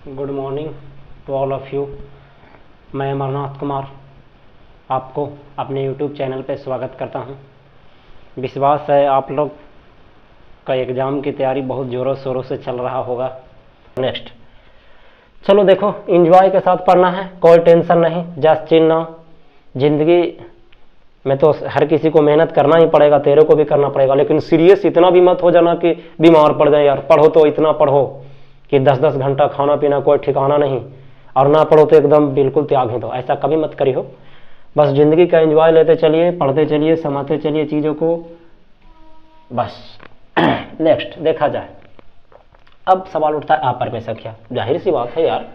Good morning to all of you. मैं अमरनाथ कुमार आपको अपने यूट्यूब चैनल पर स्वागत करता हूं। विश्वास है आप लोग का एग्ज़ाम की तैयारी बहुत ज़ोरों शोरों से चल रहा होगा। नेक्स्ट चलो देखो, इंजॉय के साथ पढ़ना है, कोई टेंशन नहीं, जस्ट चिल नाउ। ज़िंदगी में तो हर किसी को मेहनत करना ही पड़ेगा, तेरे को भी करना पड़ेगा, लेकिन सीरियस इतना भी मत हो जाना कि बीमार पड़ जाए। यार पढ़ो तो इतना पढ़ो कि 10-10 घंटा खाना पीना कोई ठिकाना नहीं, और ना पढ़ो तो एकदम बिल्कुल त्याग ही दो। ऐसा कभी मत करियो। बस ज़िंदगी का एंजॉय लेते चलिए, पढ़ते चलिए, समझते चलिए चीज़ों को, बस। नेक्स्ट देखा जाए, अब सवाल उठता है अपरमेय संख्या। जाहिर सी बात है यार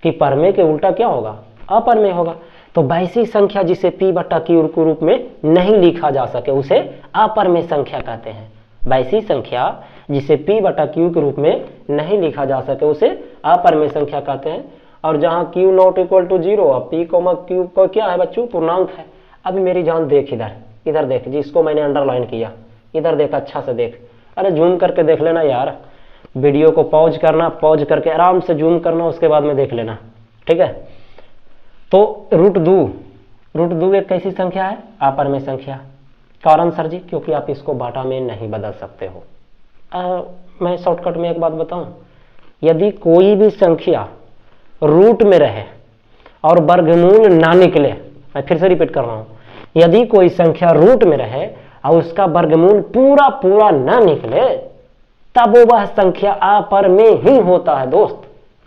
कि परमेय के उल्टा क्या होगा, अपरमेय होगा। तो वैसी संख्या जिसे p बटा q के रूप में नहीं लिखा जा सके उसे अपरमेय संख्या कहते हैं। वैसी संख्या जिसे p बटा q के रूप में नहीं लिखा जा सके उसे अपरमेय संख्या कहते हैं। और जहाँ q नॉट इक्वल टू 0 और p कोमा q को क्या है बच्चों, पूर्णांक है। अभी मेरी जान देख, इधर देख, जिसको मैंने अंडरलाइन किया, इधर देख, अच्छा से देख। अरे जूम करके देख लेना यार, वीडियो को पॉज करना, पॉज करके आराम से जूम करना, उसके बाद में देख लेना, ठीक है। तो रूट 2 एक कैसी संख्या है, अपरमेय संख्या। कारण सर जी, क्योंकि आप इसको बाटा में नहीं बदल सकते हो। मैं शॉर्टकट में एक बात बताऊं, यदि कोई भी संख्या रूट में रहे और वर्गमूल ना निकले, मैं फिर से रिपीट कर रहा हूं, यदि कोई संख्या रूट में रहे और उसका वर्गमूल पूरा पूरा ना निकले, तब वह संख्या अपरमेय ही होता है दोस्त,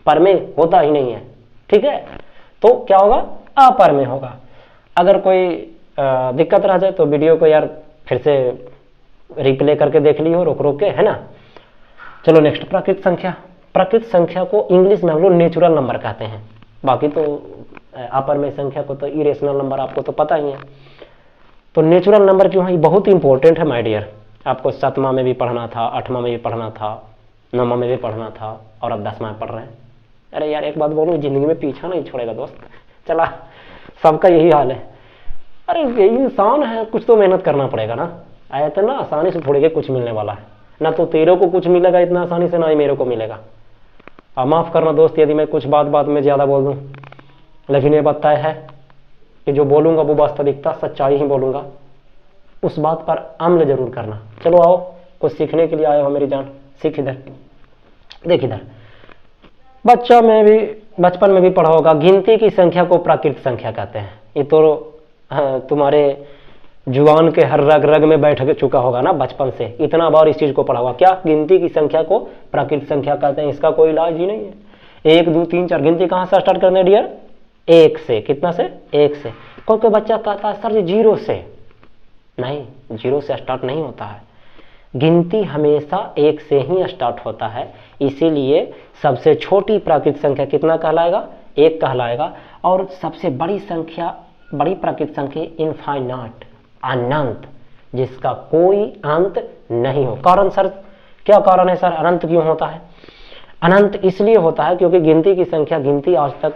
परमेय होता ही नहीं है, ठीक है। तो क्या होगा, अपरमेय होगा। अगर कोई दिक्कत रह जाए तो वीडियो को यार फिर से रिप्ले करके देख लियो, रोक रोक के, है ना। चलो नेक्स्ट, प्राकृत संख्या। प्राकृत संख्या को इंग्लिश में हम लोग नेचुरल नंबर कहते हैं। बाकी तो अपरमेय संख्या को तो इरेशनल नंबर आपको तो पता ही है। तो नेचुरल नंबर क्यों है, ये बहुत इंपॉर्टेंट है माय डियर। आपको 7वां में भी पढ़ना था, 8वां में भी पढ़ना था, 9वां में भी पढ़ना था, और अब 10वां में पढ़ रहे हैं। अरे यार एक बात बोलूं, जिंदगी में पीछा नहीं छोड़ेगा दोस्त, चला, सबका यही हाल है। अरे यही इंसान है, कुछ तो मेहनत करना पड़ेगा ना। आया तो ना आसानी से थोड़ी के कुछ मिलने वाला है ना, तो तेरे को कुछ मिलेगा इतना आसानी से, ना ही मेरे को मिलेगा। अब माफ करना दोस्त यदि मैं कुछ बात में ज्यादा बोल दूं, लेकिन ये बात तय है कि जो बोलूंगा वो वास्तविकता सच्चाई ही बोलूंगा। उस बात पर अमल जरूर करना। चलो आओ, कुछ सीखने के लिए आए हो मेरी जान, सीख। इधर देख, इधर बचपन में भी पढ़ा होगा, गिनती की संख्या को प्राकृत संख्या कहते हैं। ये तो तुम्हारे जुबान के हर रग रग में बैठ चुका होगा ना, बचपन से इतना बार इस चीज को पढ़ा होगा। क्या, गिनती की संख्या को प्राकृत संख्या कहते हैं, इसका कोई इलाज ही नहीं है। 1 2 3 4, गिनती कहां से स्टार्ट करने डियर, 1 से। कितना से, 1 से। कोई बच्चा कहता है सर जी 0 से, नहीं, 0 से स्टार्ट नहीं होता है। गिनती हमेशा 1 से ही स्टार्ट होता है। इसीलिए सबसे छोटी प्राकृत संख्या कितना कहलाएगा, 1 कहलाएगा। और सबसे बड़ी संख्या, बड़ी प्राकृत संख्या इनफाइनाइट, अनंत, जिसका कोई अंत नहीं हो। कारण सर, क्या कारण है सर, अनंत क्यों होता है? अनंत इसलिए होता है क्योंकि गिनती की संख्या, गिनती आज तक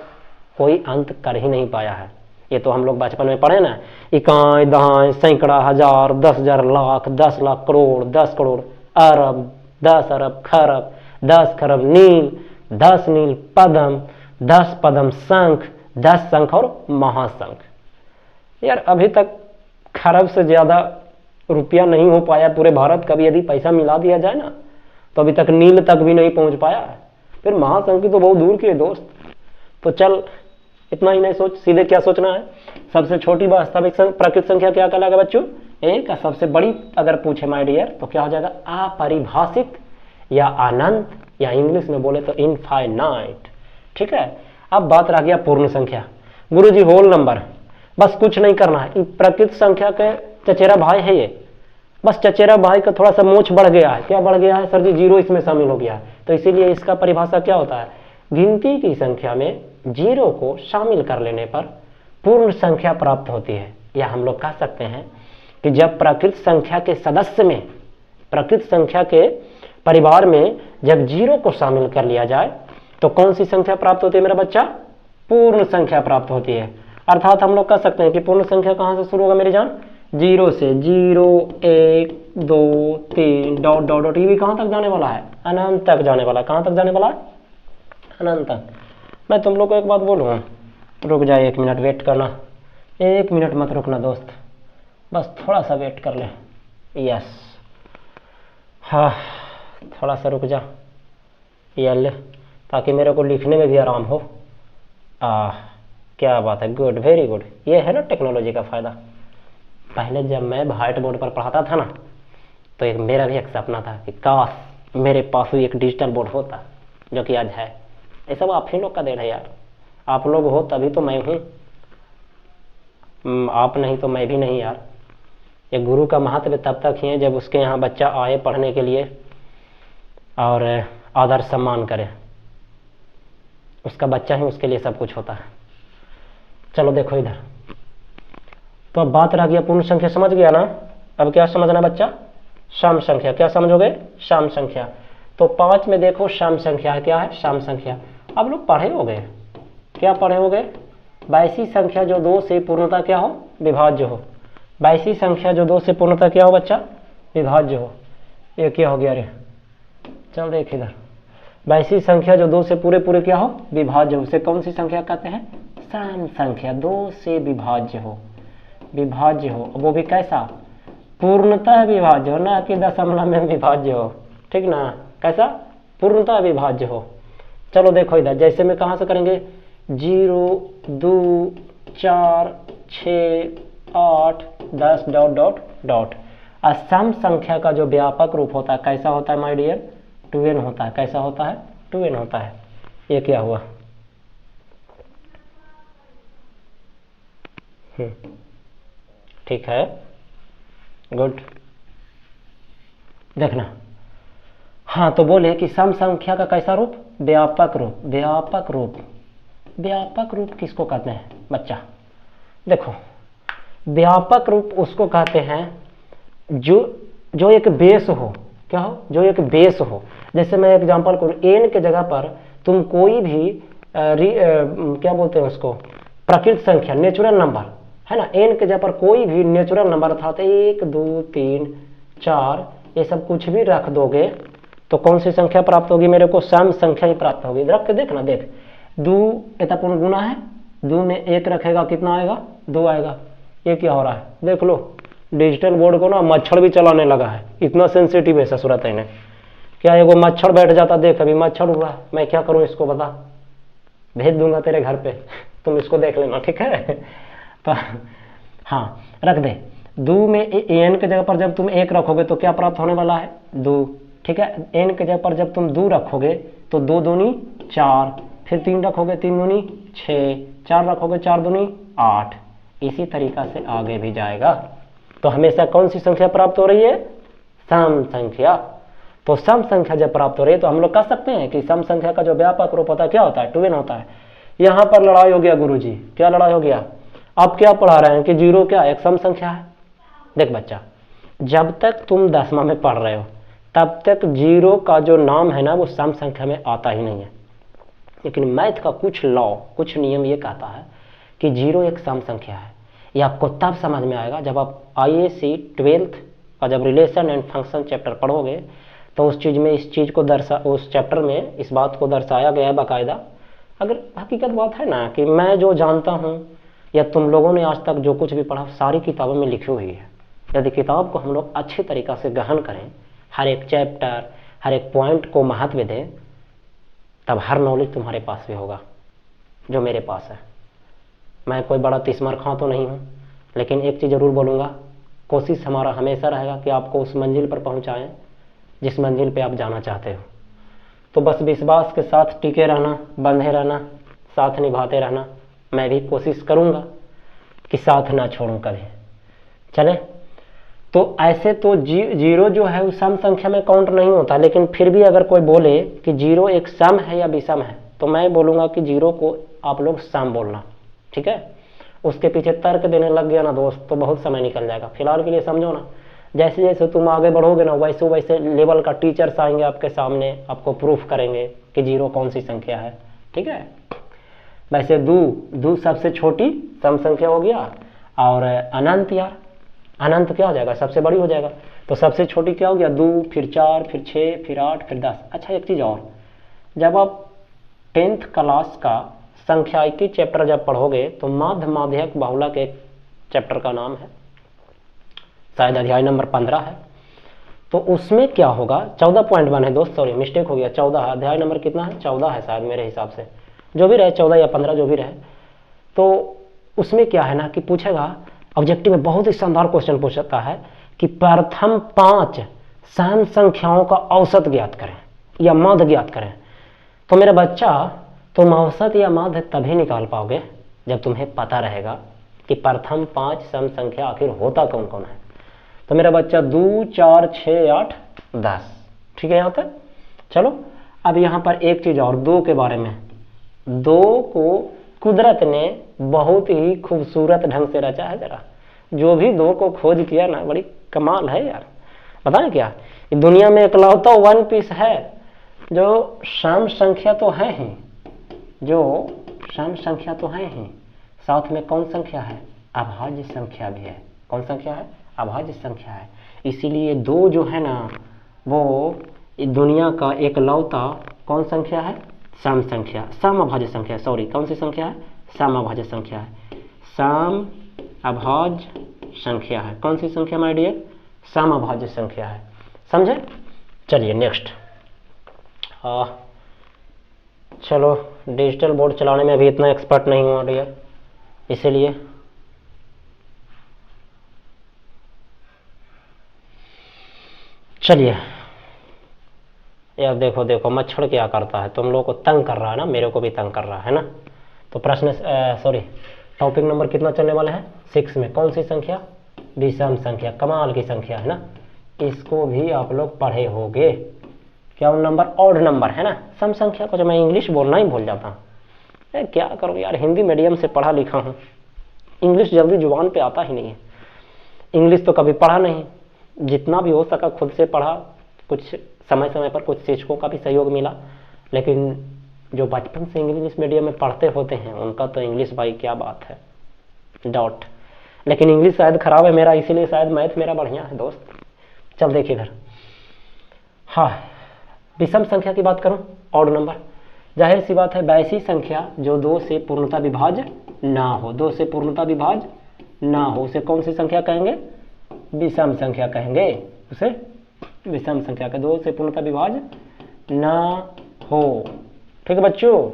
कोई अंत कर ही नहीं पाया है। ये तो हम लोग बचपन में पढ़े ना, इकाई दहाई सैकड़ा हजार 10,000 लाख 10 लाख करोड़ 10 करोड़ अरब 10 अरब खरब 10 खरब नील 10 नील पदम 10 पदम शंख 10 शंख और महाशंख। यार अभी तक खरब से ज्यादा रुपया नहीं हो पाया पूरे भारत का भी, यदि पैसा मिला दिया जाए ना तो अभी तक नील तक भी नहीं पहुंच पाया है। फिर महाशंख की तो बहुत दूर की है दोस्त। तो चल इतना ही नहीं सोच, सीधे क्या सोचना है, सबसे छोटी वास्तविक प्राकृत संख्या क्या कहलाएगा बच्चों, 1। सबसे बड़ी अगर पूछे माय डियर तो क्या हो जाएगा, अपरिभाषित या अनंत, या इंग्लिश में बोले तो इनफाइनाइट, ठीक है। अब बात रह गया पूर्ण संख्या। गुरुजी होल नंबर, बस कुछ नहीं करना है, प्राकृत संख्या के चचेरा भाई है ये। बस चचेरा भाई का थोड़ा सा मोछ बढ़ गया है। क्या बढ़ गया है सर जी, 0 इसमें शामिल हो गया है। तो इसीलिए इसका परिभाषा क्या होता है, गिनती की संख्या में 0 को शामिल कर लेने पर पूर्ण संख्या प्राप्त होती है। या हम लोग कह सकते हैं कि जब प्राकृत संख्या के सदस्य में, प्राकृत संख्या के परिवार में जब 0 को शामिल कर लिया जाए तो कौन सी संख्या प्राप्त होती है मेरा बच्चा, पूर्ण संख्या प्राप्त होती है। अर्थात हम लोग कह सकते हैं कि पूर्ण संख्या कहां से शुरू होगा मेरी जान, 0 से। 0 1 2 3 डॉट डॉट डॉट, ये भी कहां तक जाने वाला है, अनंत तक जाने वाला है। कहां तक जाने वाला है, अनंत तक। मैं तुम लोग को एक बात बोलूँ, रुक जाए 1 मिनट वेट करना, 1 मिनट मत रुकना दोस्त, बस थोड़ा सा वेट कर ले। यस, हाँ थोड़ा सा रुक जा, ये ले, ताकि मेरे को लिखने में भी आराम हो। क्या बात है, गुड, वेरी गुड। ये है ना टेक्नोलॉजी का फ़ायदा। पहले जब मैं व्हाइट बोर्ड पर पढ़ाता था ना, तो एक मेरा भी एक सपना था कि काश मेरे पास भी एक डिजिटल बोर्ड होता, जो कि आज है। ये सब आप ही लोग का देन है यार, आप लोग हो तभी तो मैं हूँ, आप नहीं तो मैं भी नहीं यार। ये गुरु का महत्व तब तक ही है जब उसके यहाँ बच्चा आए पढ़ने के लिए और आदर सम्मान करे, उसका बच्चा ही उसके लिए सब कुछ होता है। चलो देखो इधर, तो अब बात रह गया पूर्ण संख्या, समझ गया ना। अब क्या समझना बच्चा, सम संख्या। क्या समझोगे, सम संख्या। तो 5 में देखो सम संख्या क्या है, सम संख्या। अब लोग पढ़े हो गए, क्या पढ़े हो गए, वैसी संख्या जो 2 से पूर्णतः क्या हो, विभाज्य हो। वैसी संख्या जो 2 से पूर्णतः क्या हो बच्चा, विभाज्य हो। ये क्या हो गया रे, चल देख इधर, वैसी संख्या जो 2 से पूरे पूरे क्या हो, विभाज्य हो, उसे कौन सी संख्या कहते हैं, सम संख्या। 2 से विभाज्य हो, विभाज्य हो, वो भी कैसा, पूर्णतः विभाज्य हो, ना कि दशमलव में विभाज्य हो, ठीक ना, कैसा, पूर्णतः विभाज्य हो। चलो देखो इधर, जैसे में कहाँ से करेंगे, 0, 2, 4, 6, 8, 10 डॉट डॉट डॉट। सम संख्या का जो व्यापक रूप होता है कैसा होता है माय डियर, 2n होता है। कैसा होता है, 2n होता है। ये क्या हुआ, ठीक है, गुड। देखना, हाँ तो बोले कि सम संख्या का कैसा रूप, व्यापक रूप। व्यापक रूप, व्यापक रूप किसको कहते हैं बच्चा, देखो व्यापक रूप उसको कहते हैं जो एक बेस हो, क्या हो, जो एक बेस हो। जैसे मैं एग्जांपल करूँ, n के जगह पर तुम कोई भी क्या बोलते हैं उसको, प्रकृत संख्या, नेचुरल नंबर है ना, n के जगह पर कोई भी नेचुरल नंबर अर्थात 1, 2, 3, 4 ये सब कुछ भी रख दोगे तो कौन सी संख्या प्राप्त होगी, मेरे को सम संख्या ही प्राप्त होगी। रख के देखना, देख 2 यथापूर्ण गुना है, 2 में 1 रखेगा कितना आएगा, 2 आएगा। ये क्या हो रहा है, देख लो, डिजिटल बोर्ड को ना मच्छर भी चलाने लगा है, इतना सेंसिटिव है ससुरत है। क्या एगो मच्छर बैठ जाता, देख अभी मच्छर उड़ रहा है, मैं क्या करूं इसको बता, भेज दूंगा तेरे घर पे, तुम इसको देख लेना, ठीक है। तो हाँ रख दे, 2 में n के जगह पर जब तुम 1 रखोगे तो क्या प्राप्त होने वाला है, 2, ठीक है। n के जगह पर जब तुम 2 रखोगे तो 2 दूनी 4, फिर 3 रखोगे 3 दूनी 6, 4 रखोगे 4 दूनी 8, इसी तरीका से आगे भी जाएगा। तो हमेशा कौन सी संख्या प्राप्त हो रही है, सम संख्या। तो सम संख्या जब प्राप्त हो रही है तो हम लोग कह सकते हैं कि सम संख्या का जो व्यापक रूप होता है क्या होता है, 2n होता है। यहाँ पर लड़ाई हो गया गुरुजी, क्या लड़ाई हो गया, आप क्या पढ़ा रहे हैं कि 0 क्या एक सम संख्या है। देख बच्चा, जब तक तुम 10वां में पढ़ रहे हो तब तक 0 का जो नाम है ना वो सम संख्या में आता ही नहीं है। लेकिन मैथ का कुछ लॉ, कुछ नियम ये कहता है कि 0 एक सम संख्या है। ये आपको तब समझ में आएगा जब आप IAC 12th का जब रिलेशन एंड फंक्शन चैप्टर पढ़ोगे तो उस चीज़ में इस चीज़ को उस चैप्टर में इस बात को दर्शाया गया है बाकायदा। अगर हकीकत बात है ना कि मैं जो जानता हूँ या तुम लोगों ने आज तक जो कुछ भी पढ़ा सारी किताबों में लिखी हुई है। यदि किताब को हम लोग अच्छे तरीक़ा से गहन करें, हर एक चैप्टर हर एक पॉइंट को महत्व दें, तब हर नॉलेज तुम्हारे पास भी होगा जो मेरे पास है। मैं कोई बड़ा तिस्मर खां तो नहीं हूँ, लेकिन एक चीज़ ज़रूर बोलूँगा, कोशिश हमारा हमेशा रहेगा कि आपको उस मंजिल पर पहुँचाएँ जिस मंजिल पे आप जाना चाहते हो। तो बस विश्वास के साथ टिके रहना, बंधे रहना, साथ निभाते रहना। मैं भी कोशिश करूँगा कि साथ ना छोड़ूँ कभी। चले, तो ऐसे तो 0 जो है उस सम संख्या में काउंट नहीं होता, लेकिन फिर भी अगर कोई बोले कि 0 एक सम है या विषम है तो मैं बोलूँगा कि 0 को आप लोग सम बोलना, ठीक है। उसके पीछे तर्क देने लग गया ना दोस्त तो बहुत समय निकल जाएगा। फिलहाल के लिए समझो ना, जैसे जैसे तुम आगे बढ़ोगे ना वैसे वैसे लेवल का टीचर्स आएंगे आपके सामने, आपको प्रूफ करेंगे कि 0 कौन सी संख्या है, ठीक है। वैसे 2 सबसे छोटी सम संख्या हो गया, और अनंत, यार अनंत क्या हो जाएगा, सबसे बड़ी हो जाएगा। तो सबसे छोटी क्या हो गया, 2, फिर 4, फिर 6, फिर 8, फिर 10। अच्छा एक चीज़ और, जब आप 10th क्लास का संख्यायिकी चैप्टर जब पढ़ोगे तो माध्य माध्यक बहुलक एक चैप्टर का नाम है, शायद अध्याय नंबर 15 है। तो उसमें क्या होगा, 14.1 है दोस्त, सॉरी मिस्टेक हो गया, 14 है, अध्याय नंबर कितना है, 14 है शायद मेरे हिसाब से, जो भी रहे 14 या 15 जो भी रहे। तो उसमें क्या है ना कि पूछेगा ऑब्जेक्टिव में, बहुत ही शानदार क्वेश्चन पूछता है कि प्रथम 5 सम संख्याओं का औसत ज्ञात करें या माध्य ज्ञात करें। तो मेरा बच्चा, तुम औसत या माध्य तभी निकाल पाओगे जब तुम्हें पता रहेगा कि प्रथम 5 सम संख्या आखिर होता कौन कौन है। तो मेरा बच्चा 2, 4, 6, 8, 10, ठीक है यहाँ तक। चलो अब यहाँ पर एक चीज और 2 के बारे में। 2 को कुदरत ने बहुत ही खूबसूरत ढंग से रचा है। जरा जो भी 2 को खोज किया ना, बड़ी कमाल है यार। बताएं क्या, दुनिया में इकलौता 1 पीस है जो सम संख्या तो है ही, जो सम संख्या तो है ही, साथ में कौन संख्या है, अभाज्य संख्या भी है। कौन संख्या है, अभाज्य संख्या है। इसीलिए 2 जो है ना वो दुनिया का एकलौता कौन संख्या है, सम संख्या, सम अभाज्य संख्या, सॉरी कौन सी संख्या है, सम अभाज्य संख्या है, सम अभाज्य संख्या है। कौन सी संख्या माय डियर, सम अभाज्य संख्या है। समझे। चलिए नेक्स्ट, चलो डिजिटल बोर्ड चलाने में अभी इतना एक्सपर्ट नहीं हुआ डियर, इसीलिए चलिए यार देखो देखो मच्छर क्या करता है, तुम लोगों को तंग कर रहा है ना, मेरे को भी तंग कर रहा है ना। तो प्रश्न सॉरी टॉपिक नंबर कितना चलने वाला है, 6 में कौन सी संख्या, विषम संख्या, कमाल की संख्या है ना। इसको भी आप लोग पढ़े होंगे, क्या नंबर, ऑड नंबर है ना। सम संख्या को जो मैं इंग्लिश बोलना ही भूल जाता हूँ, क्या करूँ यार, हिंदी मीडियम से पढ़ा लिखा हूँ, इंग्लिश जल्दी जुबान पे आता ही नहीं है। इंग्लिश तो कभी पढ़ा नहीं, जितना भी हो सका खुद से पढ़ा, कुछ समय समय पर कुछ शिक्षकों का भी सहयोग मिला, लेकिन जो बचपन से इंग्लिश मीडियम में पढ़ते होते हैं उनका तो इंग्लिश भाई क्या बात है, डॉट। लेकिन इंग्लिश शायद खराब है मेरा, इसीलिए शायद मैथ मेरा बढ़िया है दोस्त। चल देखिए इधर, हाँ विषम संख्या की बात करूं, ऑड नंबर, जाहिर सी बात है वैसी संख्या जो 2 से पूर्णतः विभाज्य ना हो, 2 से पूर्णतः विभाज्य ना हो, उसे कौन सी संख्या कहेंगे, विषम संख्या कहेंगे उसे, विषम संख्या का 2 से पूर्णतः विभाज्य ना हो। ठीक है बच्चों,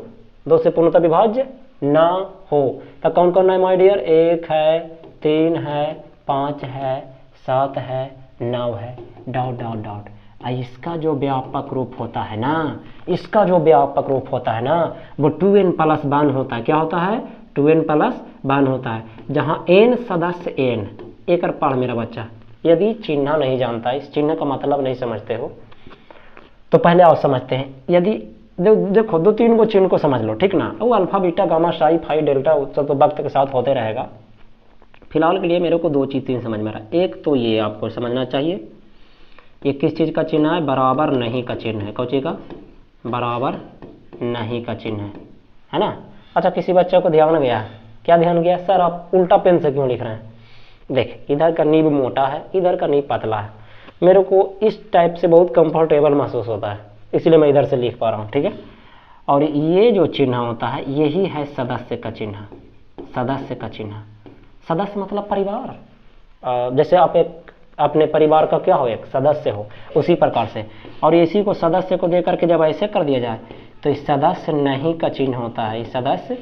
2 से पूर्णतः विभाज्य ना हो। तो कौन कौन है माय डियर, 1 है, 3 है, 5 है, 7 है, 9 है, डॉट डॉट डॉट। इसका जो व्यापक रूप होता है ना, इसका जो व्यापक रूप होता है ना वो 2n+1 होता है। क्या होता है, 2n+1 होता है, जहां n सदस्य n। एक पढ़ मेरा बच्चा, यदि चिन्ह नहीं जानता, इस चिन्ह का मतलब नहीं समझते हो तो पहले आओ समझते हैं। यदि देखो 2-3 को चिन्ह को समझ लो, ठीक ना, वो alpha beta gamma sci fi delta सब तो वक्त के साथ होते रहेगा। फिलहाल के लिए मेरे को 2 चीज़ समझ में आ रहा है। एक तो ये आपको समझना चाहिए, ये किस चीज़ का चिन्ह है, बराबर नहीं का चिन्ह है। कौन चीज़ का, बराबर नहीं का चिन्ह है ना। अच्छा किसी बच्चे को ध्यान गया, क्या ध्यान गया, सर आप उल्टा पेन से क्यों लिख रहे हैं। देख इधर का नीब मोटा है, इधर का नीब पतला है, मेरे को इस टाइप से बहुत कंफर्टेबल महसूस होता है, इसलिए मैं इधर से लिख पा रहा हूँ, ठीक है। और ये जो चिन्ह होता है यही है सदस्य का चिन्ह, सदस्य का चिन्ह। सदस्य मतलब परिवार, जैसे आप एक अपने परिवार का क्या हो, एक सदस्य हो, उसी प्रकार से। और इसी को सदस्य को देकर के जब ऐसे कर दिया जाए तो इस सदस्य नहीं का चिन्ह होता है, इस सदस्य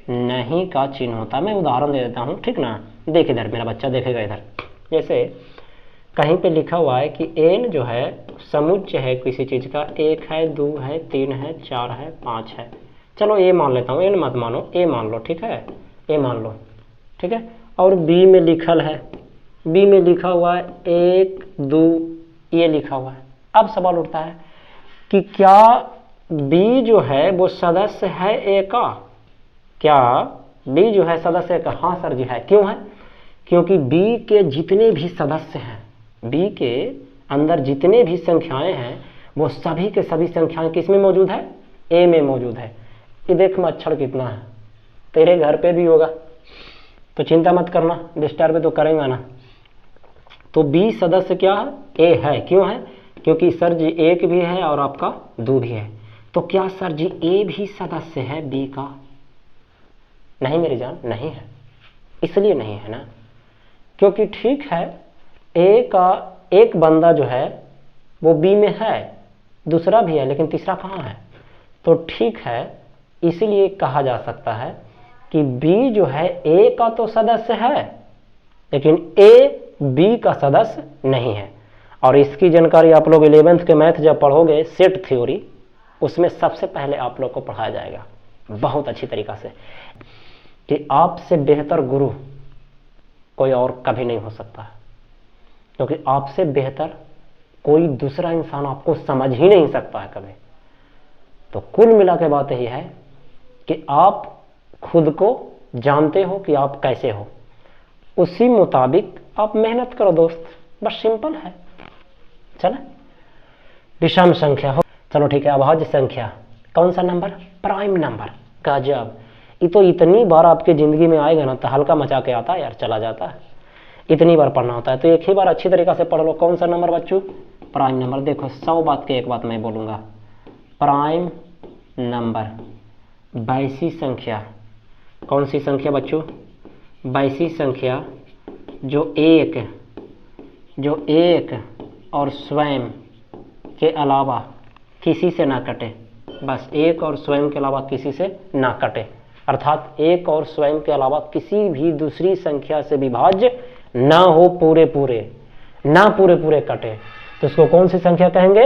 नहीं का चिन्ह होता है। मैं उदाहरण दे देता हूँ, ठीक ना। देख इधर मेरा बच्चा देखेगा, इधर जैसे कहीं पे लिखा हुआ है कि n जो है समुच्चय है किसी चीज़ का, 1 है, 2 है, 3 है, 4 है, 5 है। चलो ए मान लेता हूँ, n मत मानो, ए मान लो, ठीक है, ए मान लो, ठीक है। और b में लिखल है, b में लिखा हुआ है 1, 2, ये लिखा हुआ है। अब सवाल उठता है कि क्या b जो है वो सदस्य है a का, क्या b जो है सदस्य का। हाँ सर जी है। क्यों है, क्योंकि b के जितने भी सदस्य हैं, b के अंदर जितने भी संख्याएं हैं वो सभी के सभी संख्याएं किस में मौजूद है, a में मौजूद है। ये देख मच्छर कितना है, तेरे घर पे भी होगा तो चिंता मत करना, डिस्टर्ब तो करेंगे ना। तो b सदस्य क्या है, a है। क्यों है, क्योंकि सर जी 1 भी है और आपका 2 भी है। तो क्या सर जी ए भी सदस्य है बी का? नहीं मेरी जान, नहीं है। इसलिए नहीं है ना क्योंकि ठीक है ए का एक बंदा जो है वो बी में है, दूसरा भी है, लेकिन तीसरा कहाँ है? तो ठीक है, इसीलिए कहा जा सकता है कि बी जो है ए का तो सदस्य है लेकिन ए बी का सदस्य नहीं है। और इसकी जानकारी आप लोग 11th के मैथ जब पढ़ोगे सेट थ्योरी, उसमें सबसे पहले आप लोग को पढ़ाया जाएगा बहुत अच्छी तरीका से कि आपसे बेहतर गुरु कोई और कभी नहीं हो सकता है, क्योंकि आपसे बेहतर कोई दूसरा इंसान आपको समझ ही नहीं सकता है कभी। तो कुल मिला के बात यही है कि आप खुद को जानते हो कि आप कैसे हो, उसी मुताबिक आप मेहनत करो दोस्त, बस सिंपल है। चले विषम संख्या हो, चलो ठीक है। अभाज्य संख्या कौन सा नंबर? Prime number. गजब, ये तो इतनी बार आपकी जिंदगी में आएगा ना तो हल्का मचा के आता है यार, चला जाता है। इतनी बार पढ़ना होता है तो एक ही बार अच्छी तरीका से पढ़ लो। कौन सा नंबर बच्चों? Prime number. देखो 100 बात के एक बात मैं बोलूँगा, प्राइम नंबर बाइसी संख्या। कौन सी संख्या बच्चों? बाइसी संख्या जो एक और स्वयं के अलावा किसी से ना कटे, बस एक और स्वयं के अलावा किसी से ना कटे, अर्थात एक और स्वयं के अलावा किसी भी दूसरी संख्या से विभाज्य ना हो, पूरे पूरे कटे, तो इसको कौन सी संख्या कहेंगे?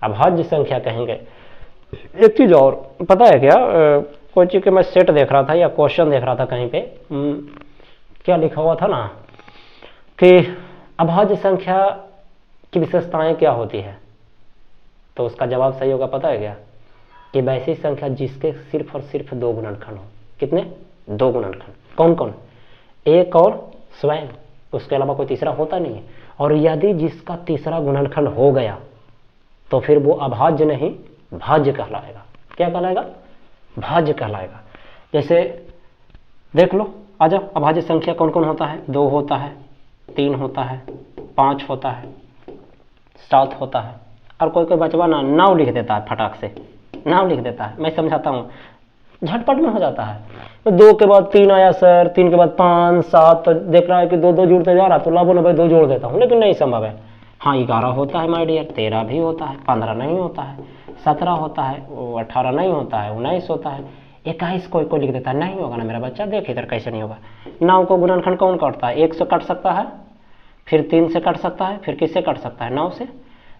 अभाज्य संख्या कहेंगे। एक चीज और पता है क्या, कोई चीज के मैं सेट देख रहा था या क्वेश्चन देख रहा था कहीं पे, क्या लिखा हुआ था ना कि अभाज्य संख्या की विशेषताएं क्या होती है, तो उसका जवाब सही होगा पता है क्या, कि वैसी संख्या जिसके सिर्फ और सिर्फ 2 गुणनखंड हो। कितने? 2 गुणनखंड। कौन कौन? एक और स्वयं, उसके अलावा कोई तीसरा होता नहीं है। और यदि जिसका तीसरा गुणनखंड हो गया तो फिर वो अभाज्य नहीं भाज्य कहलाएगा। क्या कहलाएगा? भाज्य कहलाएगा। जैसे देख लो, आ जाओ, अभाज्य संख्या कौन कौन होता है? 2 होता है, 3 होता है, 5 होता है, 7 होता है, और कोई बचवा ना 9 लिख देता है, फटाक से 9 लिख देता है। मैं समझाता हूँ, झटपट में हो जाता है। तो 2 के बाद 3 आया सर, 3 के बाद 5, 7, तो देख रहा है कि 2 जुड़ते जा रहा, तो लाभो ना भाई 2 जोड़ देता हूँ, लेकिन नहीं संभव है। हाँ 11 होता है माय डियर, 13 भी होता है, 15 नहीं होता है, 17 होता है, 18 नहीं होता है, 19 होता है, 21 कोई लिख देता है। नहीं होगा ना मेरा बच्चा, देख इधर कैसे नहीं होगा। 9 को गुणनखंड कौन काटता है? 1 से कट सकता है, फिर 3 से कट सकता है, फिर किससे कट सकता है? 9 से।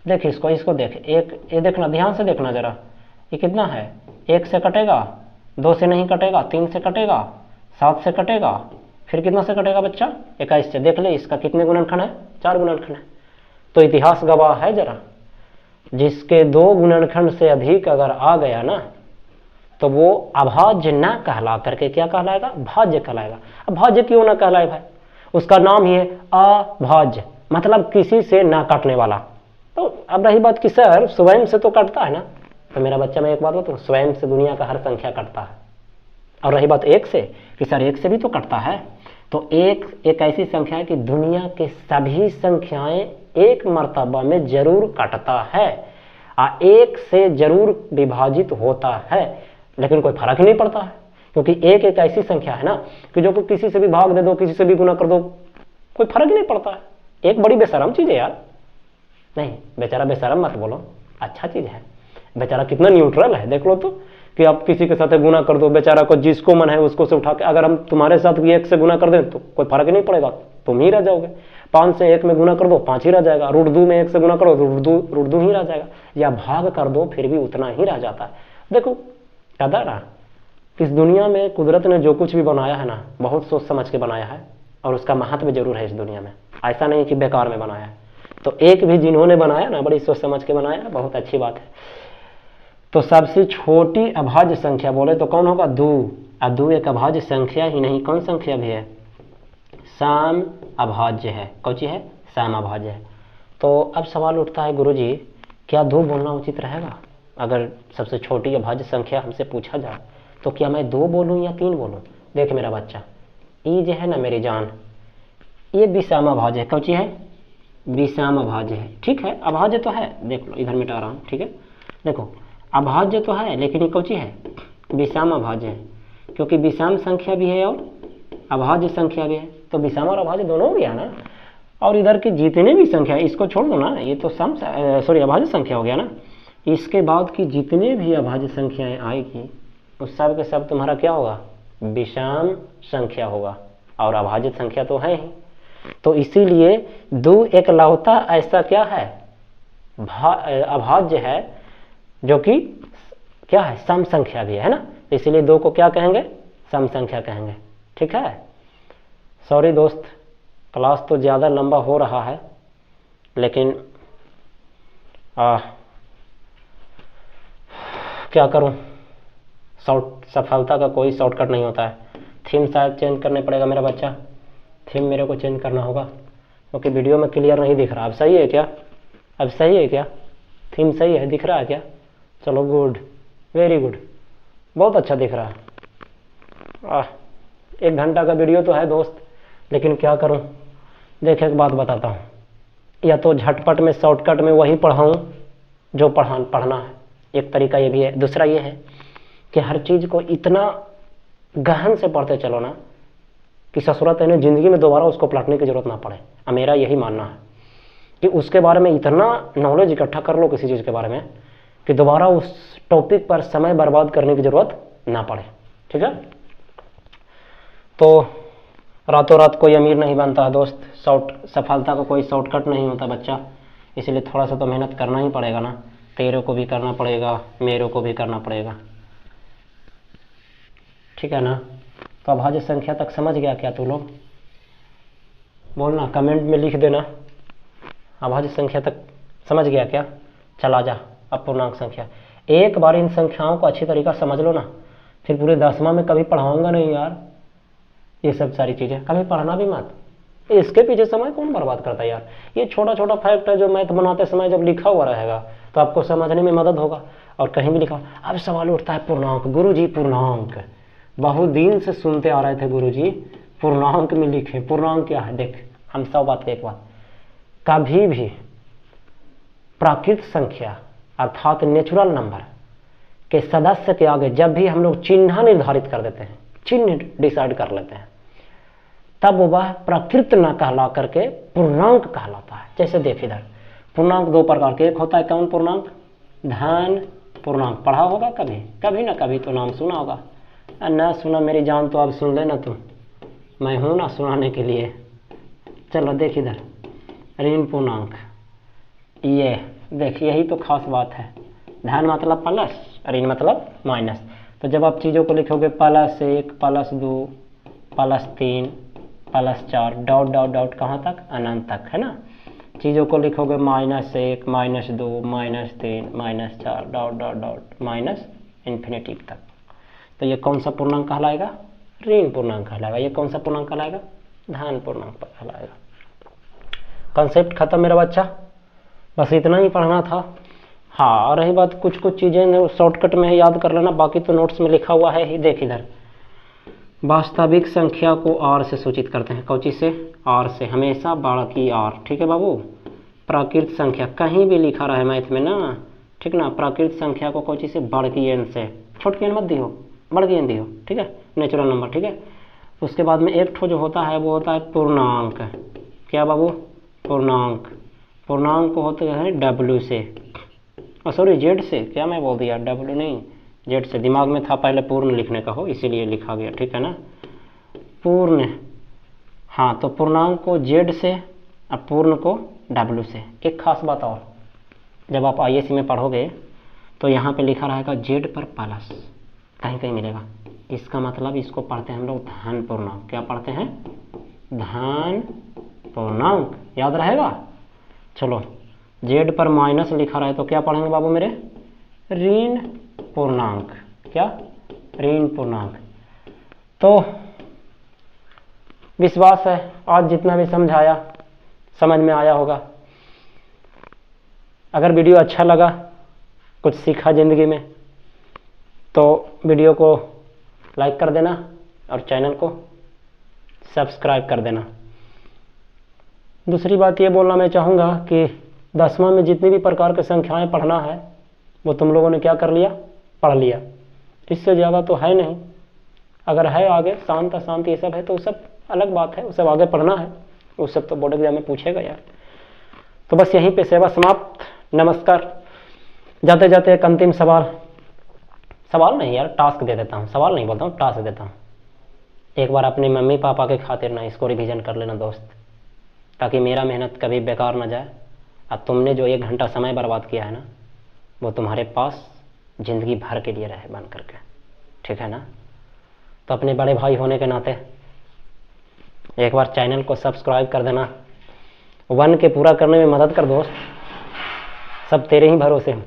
देख इसको देख, एक ये देखना, ध्यान से देखना जरा, ये कितना है? 1 से कटेगा, 2 से नहीं कटेगा, 3 से कटेगा, 7 से कटेगा, फिर कितना से कटेगा बच्चा? 21 से। देख ले इसका कितने गुणनखंड है? 4 गुणनखंड है। तो इतिहास गवाह है जरा, जिसके 2 गुणनखंड से अधिक अगर आ गया ना तो वो अभाज्य ना कहला करके क्या कहलाएगा? भाज्य कहलाएगा। अब भाज्य क्यों ना कहलाए भाई? उसका नाम ही है अभाज्य, मतलब किसी से ना काटने वाला। तो अब रही बात कि सर स्वयं से तो कटता है ना, तो मेरा बच्चा मैं एक बात बताऊं, स्वयं से दुनिया का हर संख्या कटता है। और रही बात 1 से, कि सर 1 से भी तो कटता है, तो एक ऐसी संख्या है कि दुनिया के सभी संख्याएं एक मर्तबा में जरूर कटता है, 1 से जरूर विभाजित होता है, लेकिन कोई फर्क ही नहीं पड़ता है, क्योंकि एक ऐसी संख्या है ना कि जो किसी से भी भाग दे दो, किसी से भी गुना कर दो, कोई फर्क ही नहीं पड़ता है। एक बड़ी बेशरम चीज है यार। नहीं बेचारा बेशरम मत बोलो, अच्छा चीज है। बेचारा कितना न्यूट्रल है, देख लो तो, कि आप किसी के साथ गुना कर दो, बेचारा को जिसको मन है उसको से उठा के, अगर हम तुम्हारे साथ भी 1 से गुना कर दें तो कोई फर्क नहीं पड़ेगा, तुम ही रह जाओगे। 5 से 1 में गुना कर दो, 5 ही रह जाएगा। √2 में 1 से गुना करो, √2 ही रह जाएगा। या भाग कर दो फिर भी उतना ही रह जाता है। देखो दादा ना, इस दुनिया में कुदरत ने जो कुछ भी बनाया है ना, बहुत सोच समझ के बनाया है, और उसका महत्व जरूर है इस दुनिया में, ऐसा नहीं कि बेकार में बनाया है। तो एक भी जिन्होंने बनाया ना, बड़ी सोच समझ के बनाया, बहुत अच्छी बात है। तो सबसे छोटी अभाज्य संख्या बोले तो कौन होगा? 2। अब 2 एक अभाज्य संख्या ही नहीं, कौन संख्या भी है? सम अभाज्य है। कौन सी है? सम अभाज्य है। तो अब सवाल उठता है, गुरुजी क्या 2 बोलना उचित रहेगा? अगर सबसे छोटी अभाज्य संख्या हमसे पूछा जाए तो क्या मैं 2 बोलूं या 3 बोलूं? देख मेरा बच्चा, ये जो है ना मेरी जान, ये विषम अभाज्य है। कौन सी है? विषम अभाज्य है। ठीक है, अभाज्य तो है, देख लो इधर मिटा रहा हूं, ठीक है। देखो अभाज्य तो है लेकिन ये कौची है, विषम अभाज्य है, क्योंकि विषम संख्या भी है और अभाज्य संख्या भी है, तो विषम और अभाज्य दोनों हो गया ना। और इधर की जितने भी संख्या, इसको छोड़ दो ना, ये तो अभाज्य संख्या हो गया ना। इसके बाद की जितने भी अभाज्य संख्याएं आएगी उस सब के सब तुम्हारा क्या होगा, विषम संख्या होगा, और अभाज्य संख्या तो है ही। तो इसीलिए दो एकलौता ऐसा क्या है, अभाज्य है, जो कि क्या है, सम संख्या भी है ना। इसीलिए दो को क्या कहेंगे, सम संख्या कहेंगे। ठीक है। सॉरी दोस्त, क्लास तो ज़्यादा लंबा हो रहा है, लेकिन क्या करूं, सफलता का कोई शॉर्टकट नहीं होता है। थीम शायद चेंज करने पड़ेगा मेरा बच्चा, थीम मेरे को चेंज करना होगा, क्योंकि वीडियो में क्लियर नहीं दिख रहा। अब सही है क्या, अब सही है क्या, थीम सही है, दिख रहा है क्या? चलो गुड, वेरी गुड, बहुत अच्छा दिख रहा है। 1 घंटा का वीडियो तो है दोस्त, लेकिन क्या करूं, देख एक बात बताता हूं, या तो झटपट में शॉर्टकट में वही पढ़ाऊं जो पढ़ना है, एक तरीका ये भी है। दूसरा ये है कि हर चीज़ को इतना गहन से पढ़ते चलो ना कि ससुरत है ज़िंदगी में दोबारा उसको पलटने की जरूरत ना पड़े। अब मेरा यही मानना है कि उसके बारे में इतना नॉलेज इकट्ठा कर लो किसी चीज़ के बारे में कि दोबारा उस टॉपिक पर समय बर्बाद करने की जरूरत ना पड़े। ठीक है। तो रातों रात कोई अमीर नहीं बनता है दोस्त, सफलता का कोई शॉर्टकट नहीं होता बच्चा, इसलिए थोड़ा सा तो मेहनत करना ही पड़ेगा ना। तेरे को भी करना पड़ेगा, मेरे को भी करना पड़ेगा। ठीक है ना। तो अभाज्य संख्या तक समझ गया क्या तू लोग? बोलना, कमेंट में लिख देना, अभाज्य संख्या तक समझ गया क्या? चला जा अब पूर्णांक संख्या। एक बार इन संख्याओं को अच्छी तरीका समझ लो ना, फिर पूरे 10वां में कभी पढ़ाऊंगा नहीं यार ये सब सारी चीज़ें, कभी पढ़ना भी मत। इसके पीछे समय कौन बर्बाद करता है यार? ये छोटा छोटा फैक्ट है जो मैथ बनाते समय जब लिखा हुआ रहेगा तो आपको समझने में मदद होगा। और कहीं भी लिखा, अब सवाल उठता है पूर्णांक, गुरुजी पूर्णांक, बहुत दिन से सुनते आ रहे थे गुरुजी पूर्णांक में लिखे, पूर्णांक क्या है? देख, हम 100 बात के एक बात, कभी भी प्राकृत संख्या अर्थात नेचुरल नंबर के सदस्य के आगे जब भी हम लोग चिन्ह निर्धारित कर देते हैं, चिन्ह डिसाइड कर लेते हैं, तब वह प्रकृत न कहला करके पूर्णांक कहलाता है। जैसे देख इधर, पूर्णांक 2 प्रकार के, एक होता है कौन पूर्णांक? धन पूर्णांक। पढ़ा होगा कभी, कभी ना कभी तो नाम सुना होगा। ना सुना मेरी जान तो अब सुन लेना तुम, मैं हूं ना सुनाने के लिए। चलो देख इधर, ऋण पूर्णांक, ये देख, यही तो खास बात है। धन मतलब प्लस, ऋण मतलब माइनस। तो जब आप चीज़ों को लिखोगे +1, +2, +3, +4, डॉट डॉट डॉट कहाँ तक? अनंत तक, है ना। चीज़ों को लिखोगे -1, -2, -3, -4, dot dot dot minus infinity तक, तो ये कौन सा पूर्णांक कहलाएगा? ऋण पूर्णांक कहलाएगा। ये कौन सा पूर्णांक कहलाएगा? धन पूर्णांक कहलाएगा। कॉन्सेप्ट खत्म मेरा बच्चा, बस इतना ही पढ़ना था। हाँ, रही बात कुछ चीज़ें शॉर्टकट में याद कर लेना, बाकी तो नोट्स में लिखा हुआ है ही। देख इधर, वास्तविक संख्या को r से सूचित करते हैं। कौची से? r से, हमेशा बाकी r। ठीक है बाबू। प्राकृत संख्या कहीं भी लिखा रहा है मैथ में ना, ठीक ना, प्राकृत संख्या को कौची से? बड़की n से, छोटकी n मत दियो, बड़की n दियो। ठीक है, नेचुरल नंबर। ठीक है। उसके बाद में एक ठो जो होता है वो होता है पूर्णांक। क्या बाबू? पूर्णांक। पूर्णांक को होते हैं w से, सॉरी z से, क्या मैं बोल दिया, w नहीं, z से। दिमाग में था पहले पूर्ण लिखने का हो, इसीलिए लिखा गया। ठीक है ना, पूर्ण। हाँ, तो पूर्णांक को z से और पूर्ण को w से। एक खास बात और, जब आप ISC में पढ़ोगे तो यहाँ पे लिखा रहेगा z पर प्लस, कहीं कहीं मिलेगा। इसका मतलब इसको पढ़ते हैं हम लोग धन पूर्णांक। क्या पढ़ते हैं? धन पूर्णांक। याद रहेगा? चलो, z पर माइनस लिखा रहे तो क्या पढ़ेंगे बाबू मेरे? ऋण पूर्णांक। क्या? ऋण पूर्णांक। तो विश्वास है आज जितना भी समझाया समझ में आया होगा। अगर वीडियो अच्छा लगा, कुछ सीखा ज़िंदगी में, तो वीडियो को लाइक कर देना और चैनल को सब्सक्राइब कर देना। दूसरी बात ये बोलना मैं चाहूँगा कि 10वां में जितनी भी प्रकार की संख्याएं पढ़ना है वो तुम लोगों ने क्या कर लिया, पढ़ लिया। इससे ज़्यादा तो है नहीं। अगर है आगे शांत अशांत ये सब है तो सब अलग बात है, वो सब आगे पढ़ना है, वो सब तो बोर्ड एग्जाम में पूछेगा यार। तो बस यहीं पे सेवा समाप्त। नमस्कार। जाते जाते एक अंतिम सवाल नहीं यार, टास्क दे देता हूँ, सवाल नहीं बोलता हूँ, टास्क देता हूँ। एक बार अपने मम्मी पापा के खातिर ना इसको रिवीजन कर लेना दोस्त, ताकि मेरा मेहनत कभी बेकार ना जाए। और तुमने जो 1 घंटा समय बर्बाद किया है ना, वो तुम्हारे पास ज़िंदगी भर के लिए रहे बन करके, ठीक है ना। तो अपने बड़े भाई होने के नाते एक बार चैनल को सब्सक्राइब कर देना, 1 के पूरा करने में मदद कर दोस्त, सब तेरे ही भरोसे हैं।